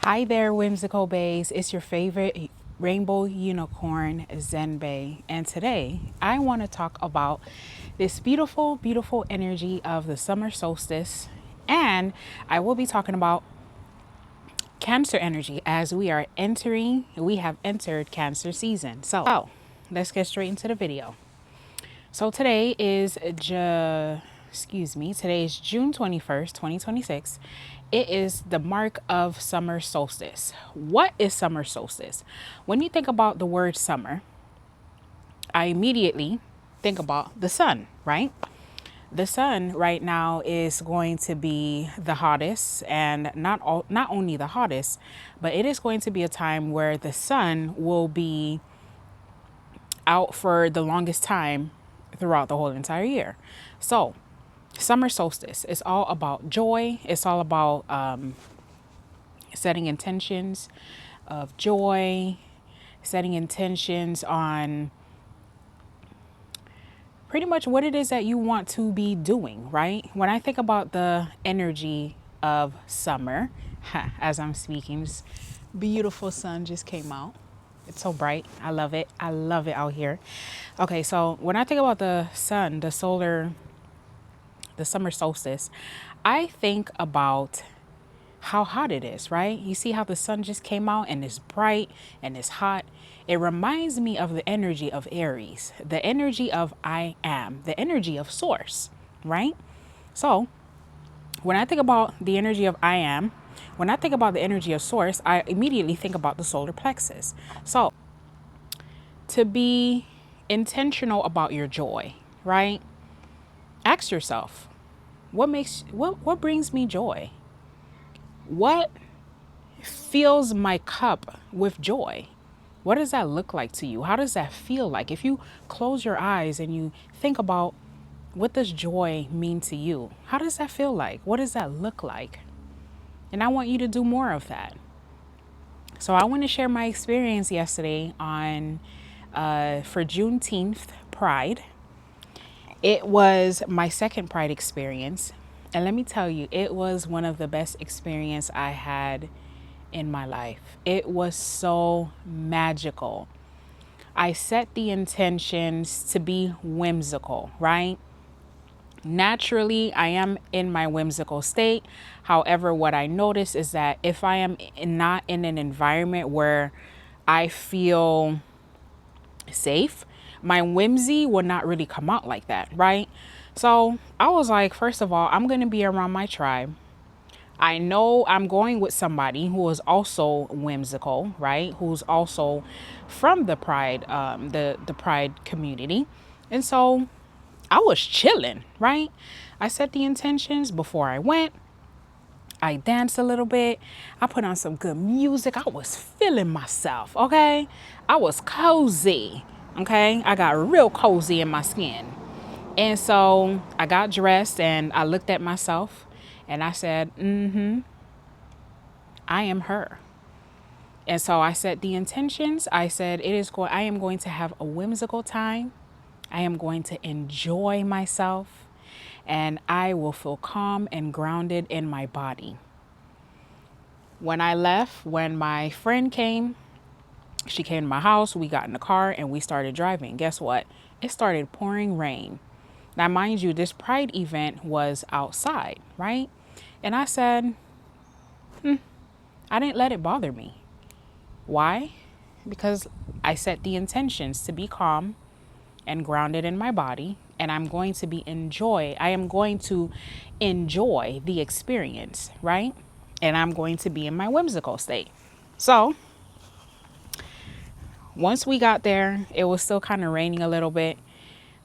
Hi there, whimsical bays. It's your favorite rainbow unicorn, Zen Bay. And today I want to talk about this beautiful, beautiful energy of the summer solstice. And I will be talking about Cancer energy as we have entered Cancer season. So let's get straight into the video. So today is today is June 21st, 2026. It is the mark of summer solstice. What is summer solstice? When you think about the word summer, I immediately think about the sun, right? The sun right now is going to be the hottest, and not only the hottest, but it is going to be a time where the sun will be out for the longest time throughout the whole entire year. So summer solstice is all about joy. It's all about setting intentions of joy, setting intentions on pretty much what it is that you want to be doing, right? When I think about the energy of summer, as I'm speaking, this beautiful sun just came out. It's so bright. I love it. I love it out here. Okay, so when I think about the sun, the summer solstice, I think about how hot it is, right? You see how the sun just came out and it's bright and it's hot. It reminds me of the energy of Aries, the energy of I am, the energy of source, right? So when I think about the energy of I am, when I think about the energy of source, I immediately think about the solar plexus. So to be intentional about your joy, right? Ask yourself, what brings me joy? What fills my cup with joy? What does that look like to you? How does that feel like? If you close your eyes and you think about what does joy mean to you? How does that feel like? What does that look like? And I want you to do more of that. So I want to share my experience yesterday on for Juneteenth Pride. It was my second Pride experience. And let me tell you, it was one of the best experiences I had in my life. It was so magical. I set the intentions to be whimsical, right? Naturally, I am in my whimsical state. However, what I notice is that if I am not in an environment where I feel safe, my whimsy will not really come out like that, right? So I was like, first of all, I'm going to be around my tribe. I know I'm going with somebody who is also whimsical, right? Who's also from the Pride, the Pride community. And so I was chilling, right? I set the intentions before I went. I danced a little bit. I put on some good music. I was feeling myself, okay? I was cozy, okay? I got real cozy in my skin. And so I got dressed and I looked at myself and I said, I am her. And so I set the intentions. I said, I am going to have a whimsical time. I am going to enjoy myself and I will feel calm and grounded in my body. When I left, when my friend came, she came to my house, we got in the car and we started driving. Guess what? It started pouring rain. Now, mind you, this Pride event was outside, right? And I said, I didn't let it bother me. Why? Because I set the intentions to be calm and grounded in my body, and I am going to enjoy the experience, right? And I'm going to be in my whimsical state. So once we got there, it was still kind of raining a little bit.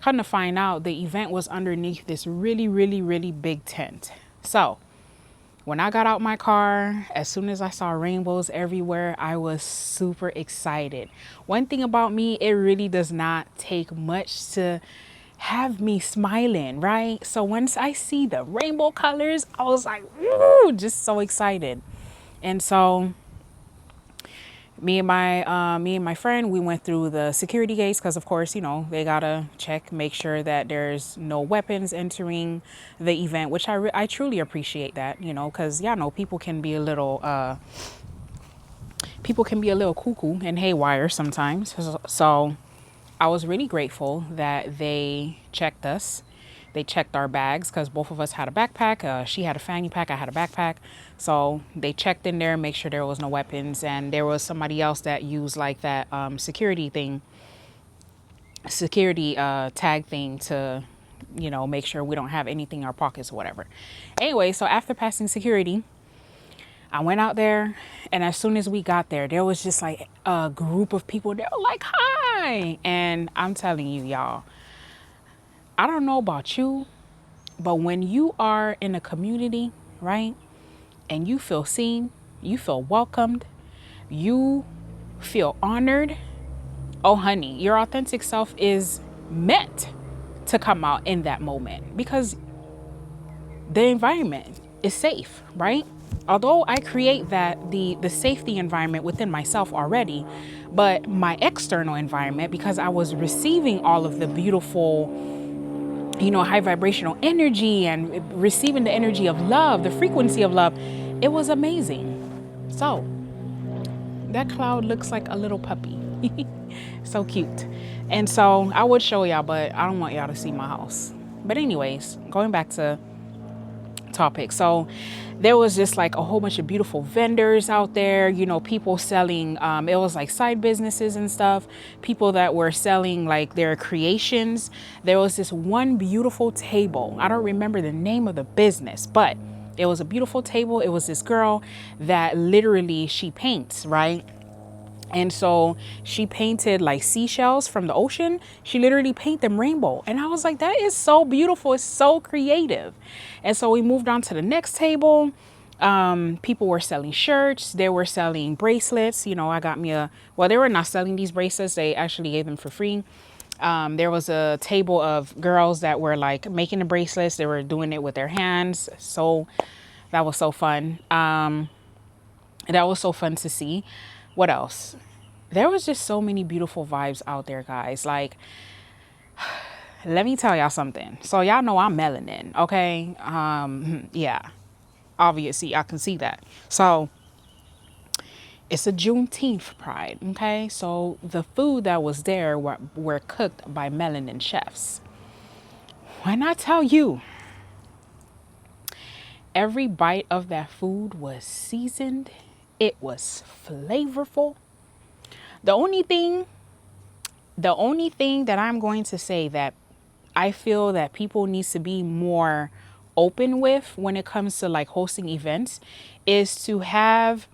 Come to find out, the event was underneath this really, really, really big tent. So when I got out my car, as soon as I saw rainbows everywhere, I was super excited. One thing about me, it really does not take much to have me smiling, right? So once I see the rainbow colors, I was like, woo, just so excited. And so me and my friend, we went through the security gates because, of course, they gotta check, make sure that there's no weapons entering the event, which I truly appreciate that, because people can be a little people can be a little cuckoo and haywire sometimes. So I was really grateful that they checked us. They checked our bags because both of us had a backpack. She had a fanny pack, I had a backpack. So they checked in there, make sure there was no weapons. And there was somebody else that used like that security tag thing to, make sure we don't have anything in our pockets or whatever. Anyway, so after passing security, I went out there, and as soon as we got there, there was just like a group of people. They were like, "Hi," and I'm telling you, y'all, I don't know about you, but when you are in a community, right, and you feel seen, you feel welcomed, you feel honored, oh honey, your authentic self is meant to come out in that moment because the environment is safe, right? Although I create the safety environment within myself already, but my external environment, because I was receiving all of the beautiful, high vibrational energy and receiving the energy of love, the frequency of love, it was amazing. So that cloud looks like a little puppy. So cute. And so I would show y'all, but I don't want y'all to see my house. But anyways, going back to topic. So there was just like a whole bunch of beautiful vendors out there, people selling, it was like side businesses and stuff, people that were selling like their creations. There was this one beautiful table. I don't remember the name of the business, but it was a beautiful table. It was this girl that literally she paints, right? And so she painted like seashells from the ocean. She literally painted them rainbow. And I was like, that is so beautiful. It's so creative. And so we moved on to the next table. People were selling shirts. They were selling bracelets. I got me they were not selling these bracelets. They actually gave them for free. There was a table of girls that were like making the bracelets. They were doing it with their hands. So that was so fun. That was so fun to see. What else? There was just so many beautiful vibes out there, guys. Like, let me tell y'all something. So y'all know I'm melanin, okay? Yeah, obviously I can see that. So it's a Juneteenth Pride, okay? So the food that was there were cooked by melanin chefs. When I tell you, every bite of that food was seasoned. It was flavorful. The only thing that I'm going to say that I feel that people need to be more open with when it comes to like hosting events is to have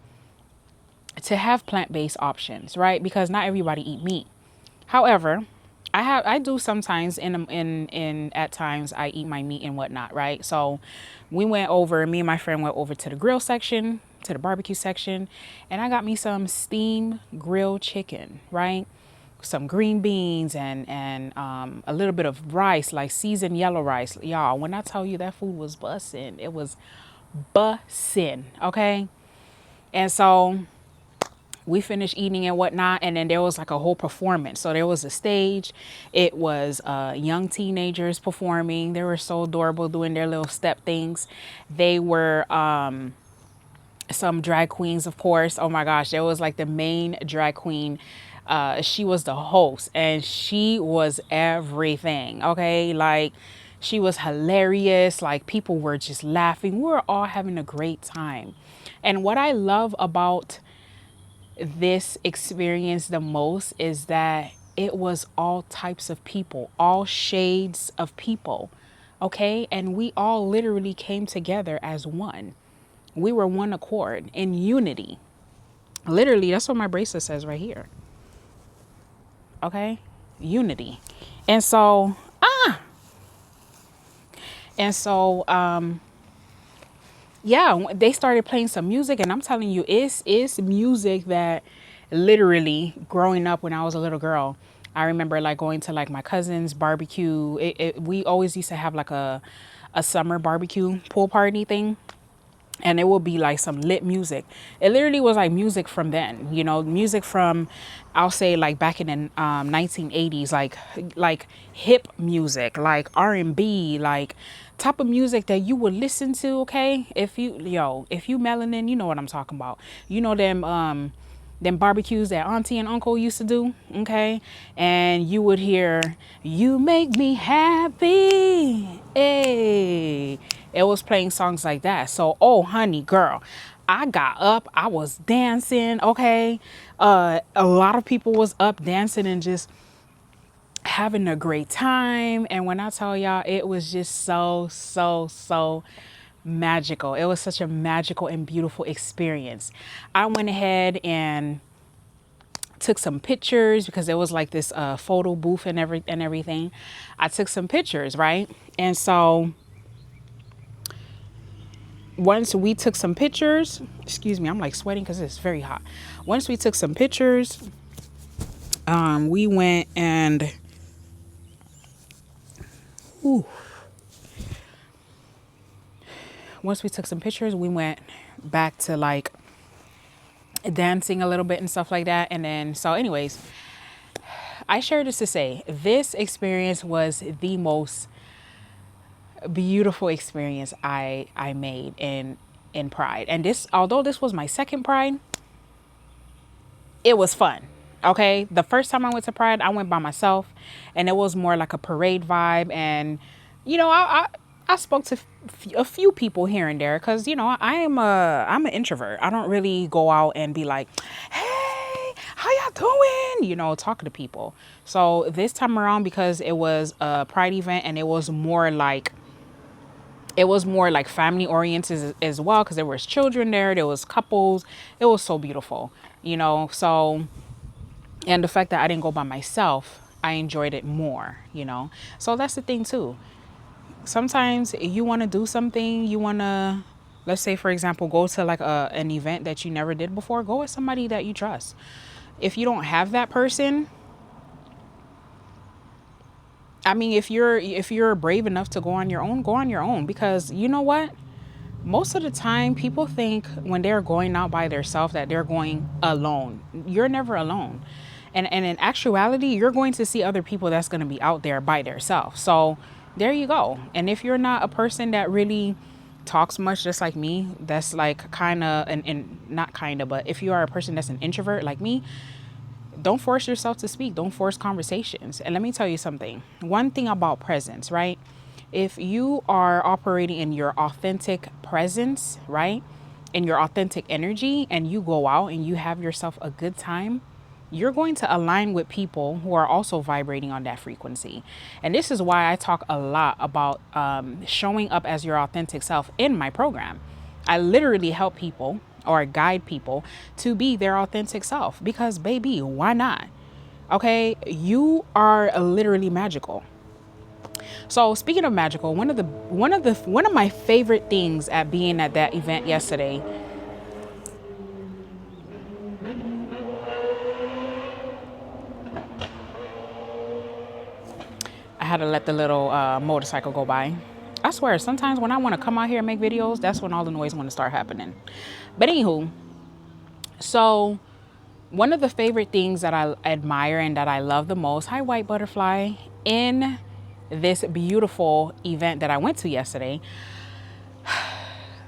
plant-based options, right? Because not everybody eat meat. However, I do sometimes in at times I eat my meat and whatnot, right? So me and my friend went over to the grill section, to the barbecue section, and I got me some steamed grilled chicken, right? Some green beans and a little bit of rice, like seasoned yellow rice. Y'all, when I tell you that food was bussin', it was bussin', okay? And so we finished eating and whatnot, and then there was like a whole performance. So there was a stage. It was young teenagers performing. They were so adorable, doing their little step things. They were some drag queens, of course. Oh my gosh, there was like the main drag queen. She was the host, and she was everything. Okay, like she was hilarious. Like people were just laughing. We were all having a great time. And what I love about this experience the most is that it was all types of people, all shades of people. Okay, and we all literally came together as one. We were one accord in unity. Literally, that's what my bracelet says right here. Okay, unity. And so yeah, they started playing some music, and I'm telling you, it's music that literally growing up when I was a little girl, I remember like going to like my cousin's barbecue. We always used to have like a summer barbecue pool party thing. And it would be like some lit music. It literally was like music from then, music from, I'll say like back in the 1980s, like hip music, like R&B, like type of music that you would listen to. Okay, if you melanin, you know what I'm talking about. them barbecues that auntie and uncle used to do, okay? And you would hear, "You make me happy." Hey, it was playing songs like that. So, oh, honey, girl, I got up, I was dancing, okay? A lot of people was up dancing and just having a great time. And when I tell y'all, it was just so magical. It was such a magical and beautiful experience. I went ahead and took some pictures because there was like this photo booth and everything. I took some pictures, right? And so once we took some pictures, excuse me, I'm like sweating because it's very hot. Once we took some pictures, we went and once we took some pictures, we went back to like dancing a little bit and stuff like that. And then, so anyways, I share this to say this experience was the most beautiful experience I made in Pride. And this, although this was my second Pride, it was fun. Okay, the first time I went to Pride, I went by myself, and it was more like a parade vibe. And you know, I spoke to a few people here and there because you know I'm an introvert. I don't really go out and be like, "Hey, how y'all doing?" You know, talking to people. So this time around, because it was a Pride event and it was more like family oriented as well, because there was children there was couples. It was so beautiful, you know. So, and the fact that I didn't go by myself, I enjoyed it more, you know. So that's the thing too. Sometimes you want to do something, you want to, let's say for example, go to like an event that you never did before. Go with somebody that you trust. If you don't have that person, I mean, if you're brave enough to go on your own, go on your own. Because you know what? Most of the time, people think when they're going out by themselves that they're going alone. You're never alone. And in actuality, you're going to see other people that's going to be out there by themselves. So there you go. And if you're not a person that really talks much, just like me, that's like kind of, and not kind of, but if you are a person that's an introvert like me, don't force yourself to speak. Don't force conversations. And let me tell you something. One thing about presence, right? If you are operating in your authentic presence, right? In your authentic energy, and you go out and you have yourself a good time, you're going to align with people who are also vibrating on that frequency. And this is why I talk a lot about showing up as your authentic self in my program. I literally help people or guide people to be their authentic self, because baby, why not? Okay, you are literally magical. So speaking of magical, one of my favorite things at being at that event yesterday, I had to let the little motorcycle go by. I swear, sometimes when I want to come out here and make videos, that's when all the noise want to start happening. But anywho, so one of the favorite things that I admire and that I love the most, hi white butterfly, in this beautiful event that I went to yesterday,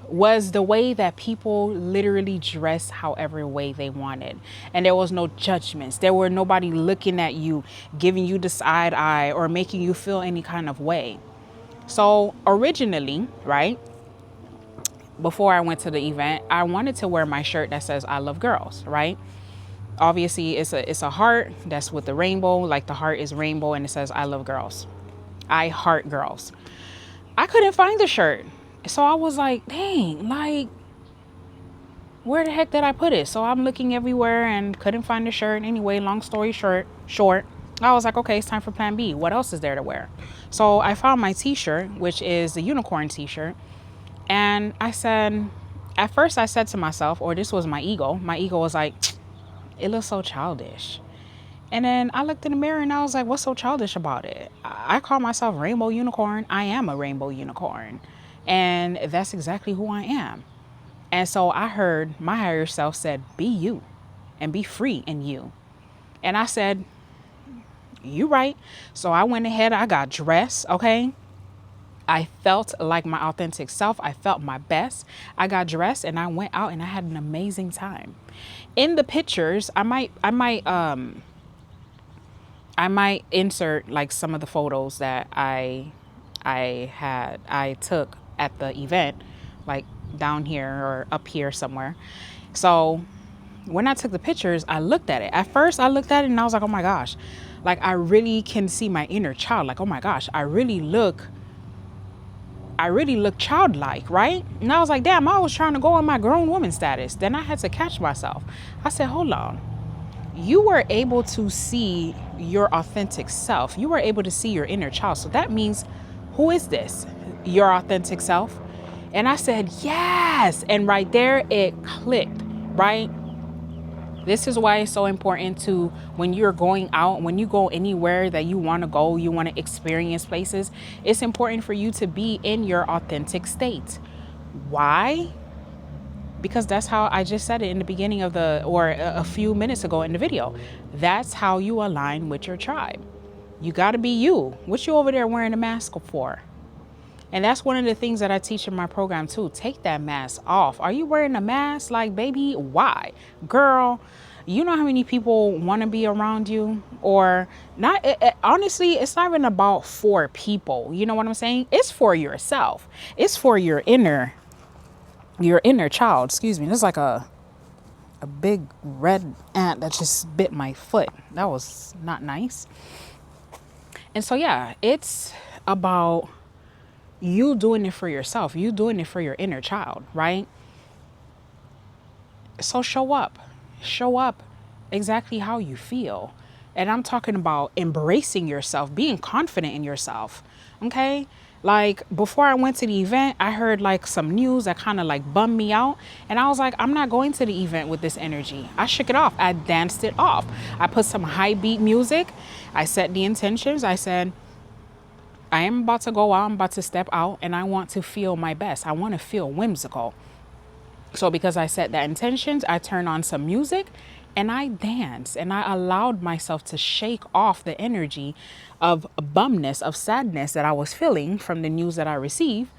was the way that people literally dressed however way they wanted. And there was no judgments. There were nobody looking at you, giving you the side eye or making you feel any kind of way. So originally, right, before I went to the event, I wanted to wear my shirt that says I love girls, right? Obviously it's a heart that's with the rainbow, like the heart is rainbow, and it says I love girls. I heart girls. I couldn't find the shirt. So I was like, dang, like, where the heck did I put it? So I'm looking everywhere and couldn't find the shirt. Anyway, long story short, I was like, okay, it's time for plan B. What else is there to wear? So I found my t-shirt, which is the unicorn t-shirt. And I said, at first I said to myself, or this was my ego. My ego was like, it looks so childish. And then I looked in the mirror and I was like, what's so childish about it? I call myself Rainbow Unicorn. I am a Rainbow Unicorn. And that's exactly who I am. And so I heard my higher self said, be you and be free in you. And I said, you right. So I went ahead, I got dressed, okay? I felt like my authentic self. I felt my best. I got dressed and I went out and I had an amazing time. In the pictures, I might insert like some of the photos that I took at the event, like down here or up here somewhere. So when I took the pictures, I looked at it. At first, I looked at it and I was like, oh my gosh, like I really can see my inner child. Like, oh my gosh, I really look childlike, right? And I was like, damn, I was trying to go in my grown woman status. Then I had to catch myself. I said, hold on. You were able to see your authentic self. You were able to see your inner child. So that means, who is this? Your authentic self? And I said, yes. And right there, it clicked, right? This is why it's so important to, when you're going out, when you go anywhere that you want to go, you want to experience places, it's important for you to be in your authentic state. Why? Because that's how I just said it in the beginning of or a few minutes ago in the video. That's how you align with your tribe. You got to be you. What you over there wearing a mask for? And that's one of the things that I teach in my program too. Take that mask off. Are you wearing a mask? Like, baby, why? Girl, you know how many people want to be around you? Or not, honestly, it's not even about for people. You know what I'm saying? It's for yourself. It's for your inner child. Excuse me. There's like a big red ant that just bit my foot. That was not nice. And so, yeah, it's about you doing it for yourself. You doing it for your inner child, right? So show up exactly how you feel. And I'm talking about embracing yourself, being confident in yourself. Okay. Like before I went to the event, I heard like some news that kind of like bummed me out. And I was like, I'm not going to the event with this energy. I shook it off. I danced it off. I put some high beat music. I set the intentions. I said, I am about to go out, I'm about to step out, and I want to feel my best. I want to feel whimsical. So because I set that intentions, I turned on some music and I danced and I allowed myself to shake off the energy of bumness, of sadness that I was feeling from the news that I received.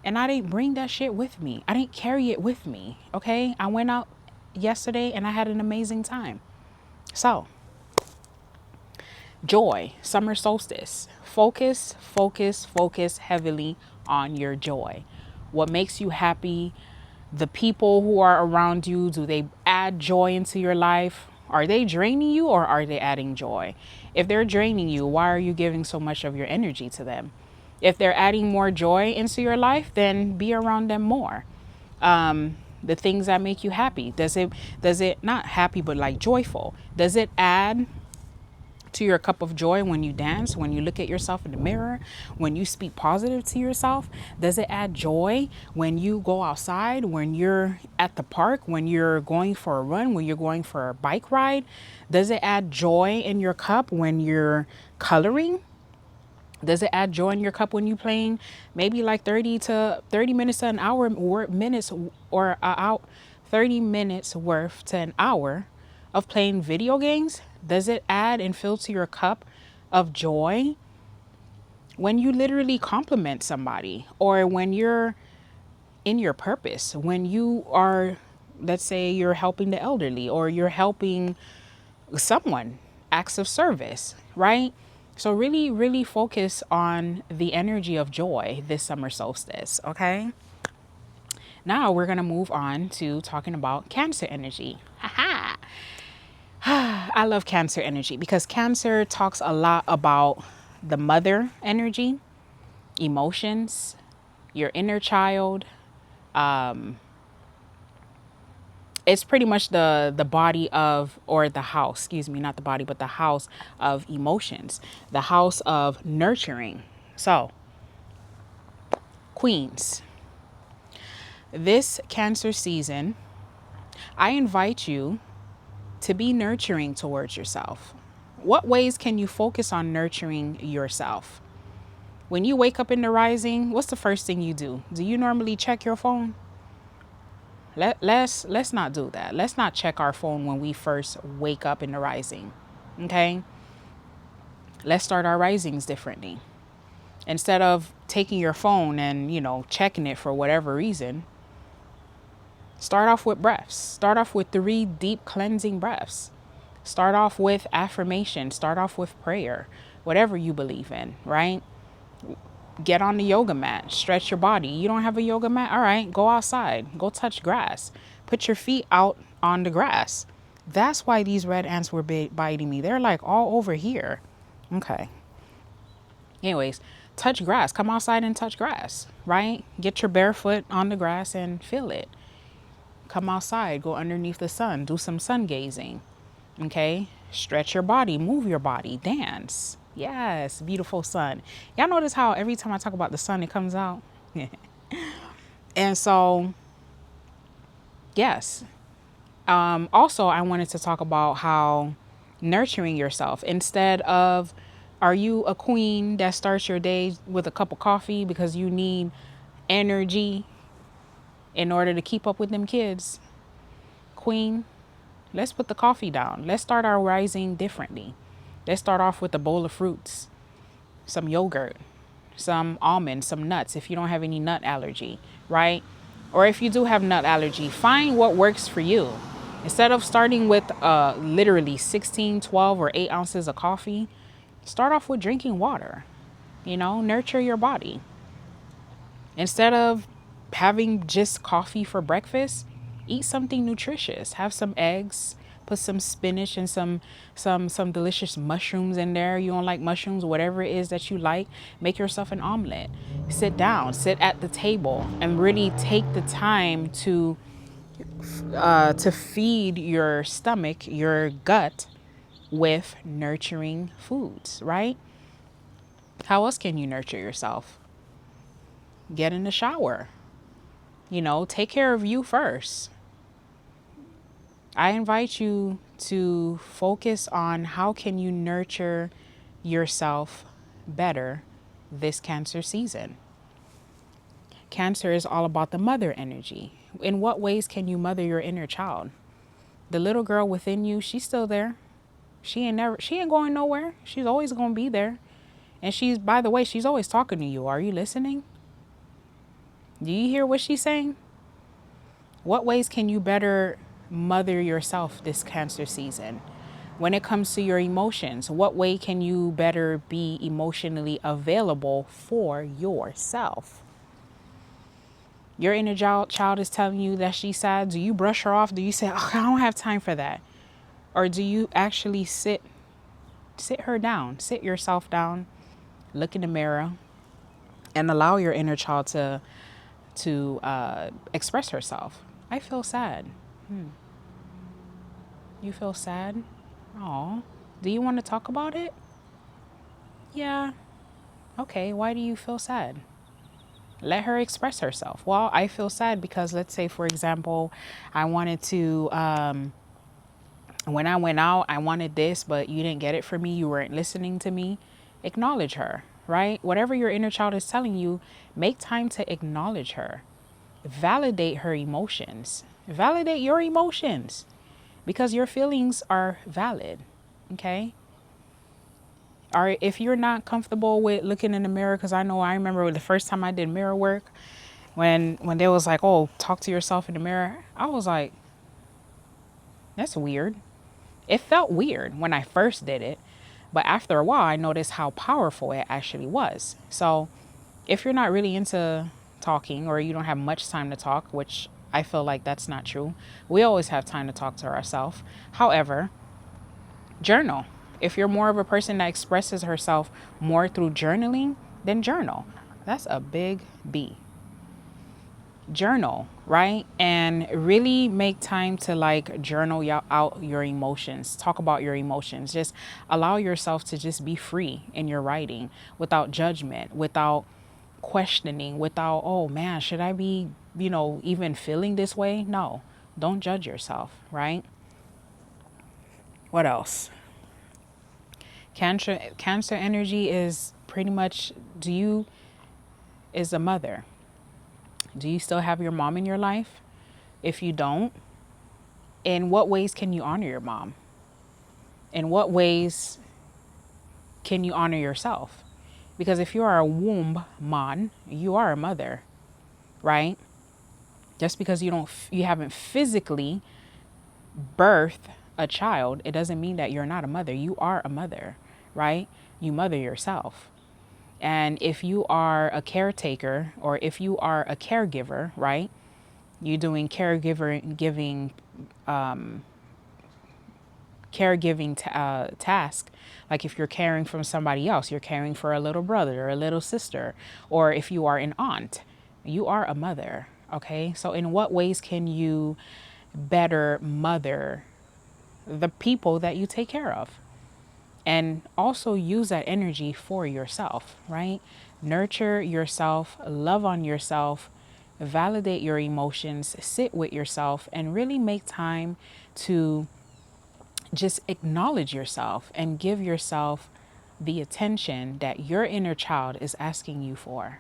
And I didn't bring that shit with me. I didn't carry it with me. Okay. I went out yesterday and I had an amazing time. So, joy, summer solstice. Focus heavily on your joy. What makes you happy? The people who are around you, do they add joy into your life? Are they draining you or are they adding joy? If they're draining you, why are you giving so much of your energy to them? If they're adding more joy into your life, then be around them more. The things that make you happy, does it not happy, but like joyful? Does it add to your cup of joy when you dance, when you look at yourself in the mirror, when you speak positive to yourself? Does it add joy when you go outside, when you're at the park, when you're going for a run, when you're going for a bike ride? Does it add joy in your cup when you're coloring? Does it add joy in your cup when you're playing maybe like 30 minutes to an hour, or minutes or out 30 minutes worth to an hour of playing video games? Does it add and fill to your cup of joy when you literally compliment somebody, or when you're in your purpose, when you are, let's say you're helping the elderly or you're helping someone, acts of service, right? So really, really focus on the energy of joy this summer solstice, okay? Now we're going to move on to talking about Cancer energy. Haha. I love Cancer energy because Cancer talks a lot about the mother energy, emotions, your inner child. It's pretty much the body of, or the house, excuse me, not the body, but the house of emotions, the house of nurturing. So, Queens, this Cancer season, I invite you to be nurturing towards yourself. What ways can you focus on nurturing yourself? When you wake up in the rising, what's the first thing you do? Do you normally check your phone? Let's not do that. Let's not check our phone when we first wake up in the rising. Okay? Let's start our risings differently. Instead of taking your phone and, checking it for whatever reason, start off with breaths. Start off with 3 deep cleansing breaths. Start off with affirmation. Start off with prayer, whatever you believe in, right? Get on the yoga mat, stretch your body. You don't have a yoga mat? All right, go outside, go touch grass. Put your feet out on the grass. That's why these red ants were biting me. They're like all over here. Okay. Anyways, touch grass. Come outside and touch grass, right? Get your barefoot on the grass and feel it. Come outside, go underneath the sun, do some sun gazing. Okay? Stretch your body, move your body, dance. Yes, beautiful sun. Y'all notice how every time I talk about the sun, it comes out? And so, yes. Also, I wanted to talk about how nurturing yourself instead of, are you a queen that starts your day with a cup of coffee because you need energy in order to keep up with them kids? Queen, let's put the coffee down. Let's start our rising differently. Let's start off with a bowl of fruits, some yogurt, some almonds, some nuts if you don't have any nut allergy, right? Or if you do have nut allergy, find what works for you. Instead of starting with literally 16, 12, or 8 ounces of coffee, start off with drinking water. Nurture your body. Instead of having just coffee for breakfast, eat something nutritious. Have some eggs, put some spinach and some delicious mushrooms in there. You don't like mushrooms, whatever it is that you like, make yourself an omelet. Sit down, sit at the table, and really take the time to feed your stomach, your gut, with nurturing foods, right? How else can you nurture yourself? Get in the shower. Take care of you first. I invite you to focus on how can you nurture yourself better this Cancer season. Cancer is all about the mother energy. In what ways can you mother your inner child? The little girl within you, she's still there. She ain't going nowhere. She's always going to be there. And by the way, she's always talking to you. Are you listening? Do you hear what she's saying? What ways can you better mother yourself this Cancer season? When it comes to your emotions, what way can you better be emotionally available for yourself? Your inner child is telling you that she's sad. Do you brush her off? Do you say, oh, I don't have time for that? Or do you actually sit her down, sit yourself down, look in the mirror, and allow your inner child to express herself? I feel sad. You feel sad? Oh, do you want to talk about it? Yeah. Okay, why do you feel sad? Let her express herself. Well, I feel sad because, let's say, for example, I wanted to, when I went out, I wanted this, but you didn't get it for me. You weren't listening to me. Acknowledge her, right? Whatever your inner child is telling you, make time to acknowledge her. Validate her emotions. Validate your emotions because your feelings are valid, okay? Or if you're not comfortable with looking in the mirror, because I remember the first time I did mirror work, when they was like, oh, talk to yourself in the mirror, I was like, that's weird. It felt weird when I first did it, but after a while, I noticed how powerful it actually was. So if you're not really into talking or you don't have much time to talk, which I feel like that's not true, we always have time to talk to ourselves. However, journal. If you're more of a person that expresses herself more through journaling, then journal. That's a big B. Journal, right? And really make time to journal out your emotions. Talk about your emotions. Just allow yourself to just be free in your writing without judgment, without questioning, without, oh man, should I be, even feeling this way? No, don't judge yourself, right? What else? Cancer energy is pretty much, is a mother. Do you still have your mom in your life? If you don't, in what ways can you honor your mom? In what ways can you honor yourself? Because if you are a womb man, you are a mother, right? Just because you haven't physically birthed a child, it doesn't mean that you're not a mother. You are a mother, right? You mother yourself. And if you are a caretaker, or if you are a caregiver, right? You doing caregiving task. Like if you're caring from somebody else, you're caring for a little brother or a little sister, or if you are an aunt, you are a mother. Okay. So in what ways can you better mother the people that you take care of? And also use that energy for yourself, right? Nurture yourself, love on yourself, validate your emotions, sit with yourself, and really make time to just acknowledge yourself and give yourself the attention that your inner child is asking you for.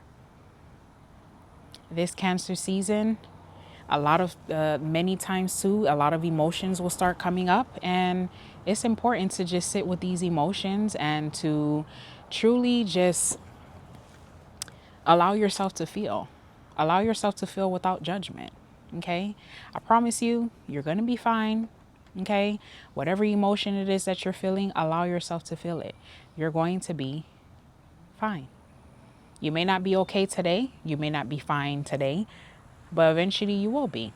This Cancer season, many times too, a lot of emotions will start coming up, and it's important to just sit with these emotions and to truly just allow yourself to feel. Allow yourself to feel without judgment. Okay? I promise you, you're going to be fine. Okay? Whatever emotion it is that you're feeling, allow yourself to feel it. You're going to be fine. You may not be okay today. You may not be fine today, but eventually you will be.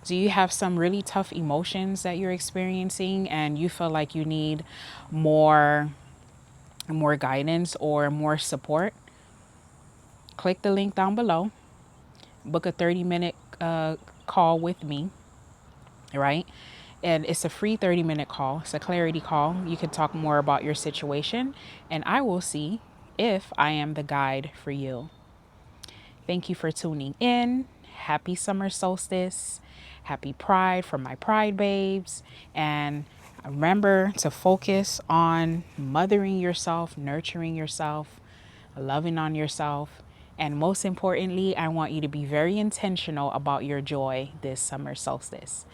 Do you have some really tough emotions that you're experiencing and you feel like you need more guidance or more support? Click the link down below. Book a 30-minute call with me, right? And it's a free 30-minute call. It's a clarity call. You can talk more about your situation, and I will see if I am the guide for you. Thank you for tuning in. Happy summer solstice. Happy Pride for my Pride babes. And remember to focus on mothering yourself, nurturing yourself, loving on yourself. And most importantly, I want you to be very intentional about your joy this summer solstice.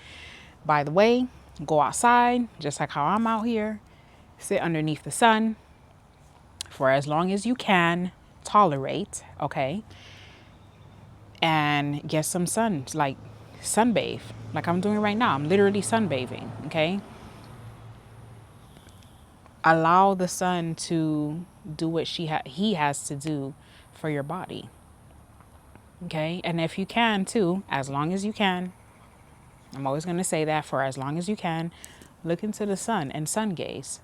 By the way, go outside, just like how I'm out here. Sit underneath the sun for as long as you can tolerate, okay? And get some sun, like sunbathe, like I'm doing right now. I'm literally sunbathing, okay? Allow the sun to do what he has to do for your body, okay? And if you can too, as long as you can, I'm always going to say that, for as long as you can, look into the sun and sun gaze.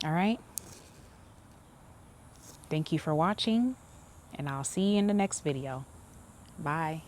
All right? Thank you for watching, and I'll see you in the next video. Bye.